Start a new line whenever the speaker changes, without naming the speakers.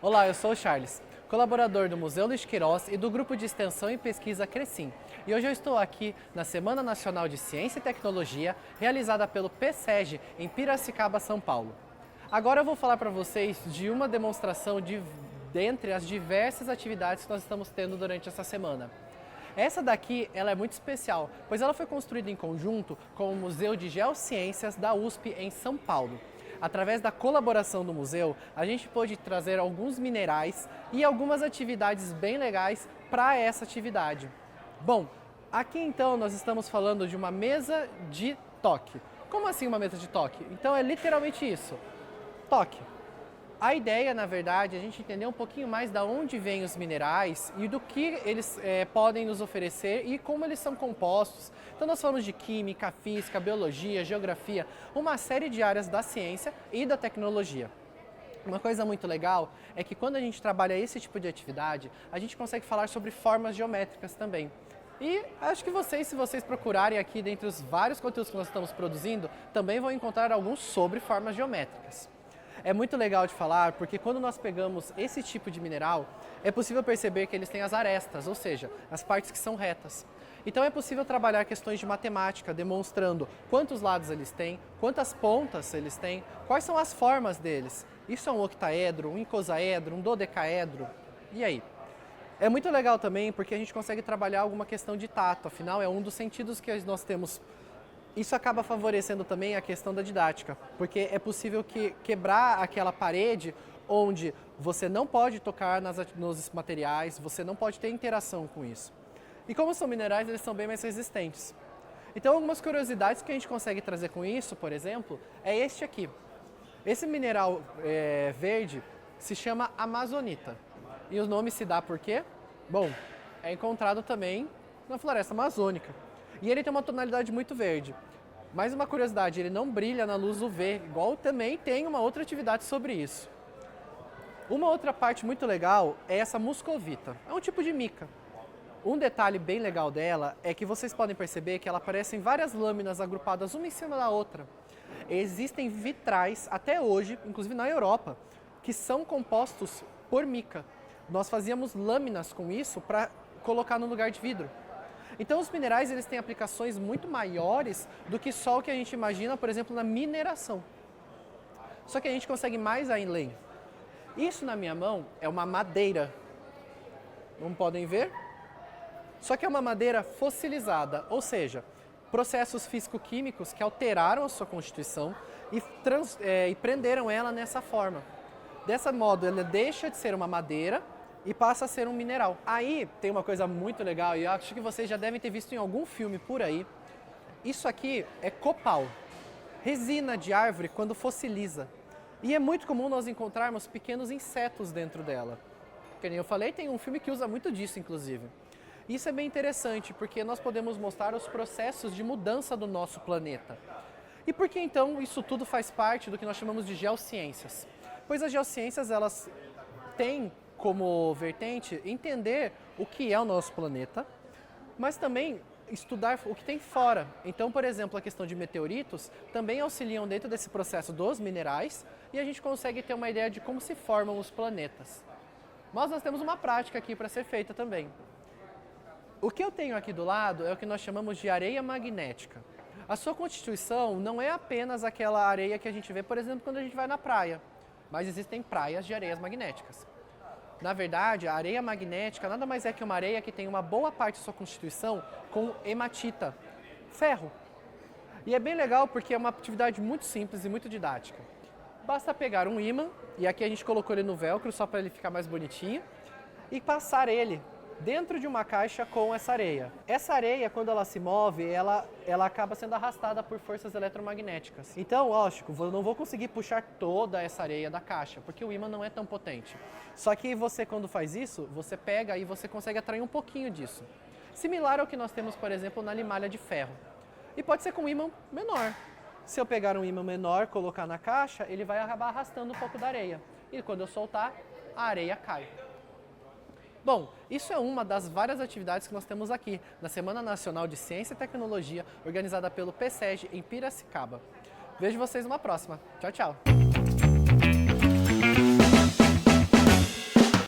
Olá, eu sou o Charles, colaborador do Museu Luiz Queiroz e do Grupo de Extensão e Pesquisa Crecim. E hoje eu estou aqui na Semana Nacional de Ciência e Tecnologia, realizada pelo PSEG em Piracicaba, São Paulo. Agora eu vou falar para vocês de uma demonstração dentre as diversas atividades que nós estamos tendo durante essa semana. Essa daqui ela é muito especial, pois ela foi construída em conjunto com o Museu de Geociências da USP em São Paulo. Através da colaboração do museu, a gente pôde trazer alguns minerais e algumas atividades bem legais para essa atividade. Bom, aqui então nós estamos falando de uma mesa de toque. Como assim uma mesa de toque? Então é literalmente isso, toque. A ideia, na verdade, é a gente entender um pouquinho mais de onde vêm os minerais e do que eles podem nos oferecer e como eles são compostos. Então nós falamos de química, física, biologia, geografia, uma série de áreas da ciência e da tecnologia. Uma coisa muito legal é que quando a gente trabalha esse tipo de atividade, a gente consegue falar sobre formas geométricas também. E acho que vocês, se vocês procurarem aqui dentre os vários conteúdos que nós estamos produzindo, também vão encontrar alguns sobre formas geométricas. É muito legal de falar porque quando nós pegamos esse tipo de mineral, é possível perceber que eles têm as arestas, ou seja, as partes que são retas. Então é possível trabalhar questões de matemática, demonstrando quantos lados eles têm, quantas pontas eles têm, quais são as formas deles. Isso é um octaedro, um icosaedro, um dodecaedro, e aí? É muito legal também porque a gente consegue trabalhar alguma questão de tato, afinal é um dos sentidos que nós temos. Isso acaba favorecendo também a questão da didática, porque é possível quebrar aquela parede onde você não pode tocar nos materiais, você não pode ter interação com isso. E como são minerais, eles são bem mais resistentes. Então, algumas curiosidades que a gente consegue trazer com isso, por exemplo, é este aqui. Esse mineral verde se chama amazonita. E o nome se dá por quê? Bom, é encontrado também na floresta amazônica. E ele tem uma tonalidade muito verde. Mais uma curiosidade, ele não brilha na luz UV, igual também tem uma outra atividade sobre isso. Uma outra parte muito legal é essa muscovita. É um tipo de mica. Um detalhe bem legal dela é que vocês podem perceber que ela aparece em várias lâminas agrupadas uma em cima da outra. Existem vitrais, até hoje, inclusive na Europa, que são compostos por mica. Nós fazíamos lâminas com isso para colocar no lugar de vidro. Então os minerais eles têm aplicações muito maiores do que só o que a gente imagina, por exemplo, na mineração. Só que a gente consegue mais além. Isso na minha mão é uma madeira. Não podem ver? Só que é uma madeira fossilizada, ou seja, processos físico-químicos que alteraram a sua constituição e prenderam ela nessa forma. Dessa modo, ela deixa de ser uma madeira e passa a ser um mineral. Aí tem uma coisa muito legal e eu acho que vocês já devem ter visto em algum filme por aí. Isso aqui é copal, resina de árvore quando fossiliza. E é muito comum nós encontrarmos pequenos insetos dentro dela. Como eu falei, tem um filme que usa muito disso, inclusive. Isso é bem interessante porque nós podemos mostrar os processos de mudança do nosso planeta. E por que então isso tudo faz parte do que nós chamamos de geociências? Pois as geociências elas têm como vertente entender o que é o nosso planeta, mas também estudar o que tem fora. Então, por exemplo, a questão de meteoritos também auxiliam dentro desse processo dos minerais e a gente consegue ter uma ideia de como se formam os planetas. Mas nós temos uma prática aqui para ser feita também. O que eu tenho aqui do lado é o que nós chamamos de areia magnética. A sua constituição não é apenas aquela areia que a gente vê, por exemplo, quando a gente vai na praia, mas existem praias de areias magnéticas. Na verdade, a areia magnética nada mais é que uma areia que tem uma boa parte da sua constituição com hematita, ferro. E é bem legal porque é uma atividade muito simples e muito didática. Basta pegar um ímã, e aqui a gente colocou ele no velcro só para ele ficar mais bonitinho, e passar ele dentro de uma caixa com essa areia. Essa areia, quando ela se move, ela acaba sendo arrastada por forças eletromagnéticas. Então, lógico, eu não vou conseguir puxar toda essa areia da caixa, porque o ímã não é tão potente. Só que você, quando faz isso, você pega e você consegue atrair um pouquinho disso. Similar ao que nós temos, por exemplo, na limalha de ferro. E pode ser com um ímã menor. Se eu pegar um ímã menor, colocar na caixa, ele vai acabar arrastando um pouco da areia. E quando eu soltar, a areia cai. Bom, isso é uma das várias atividades que nós temos aqui na Semana Nacional de Ciência e Tecnologia, organizada pelo PSEG em Piracicaba. Vejo vocês numa próxima. Tchau, tchau!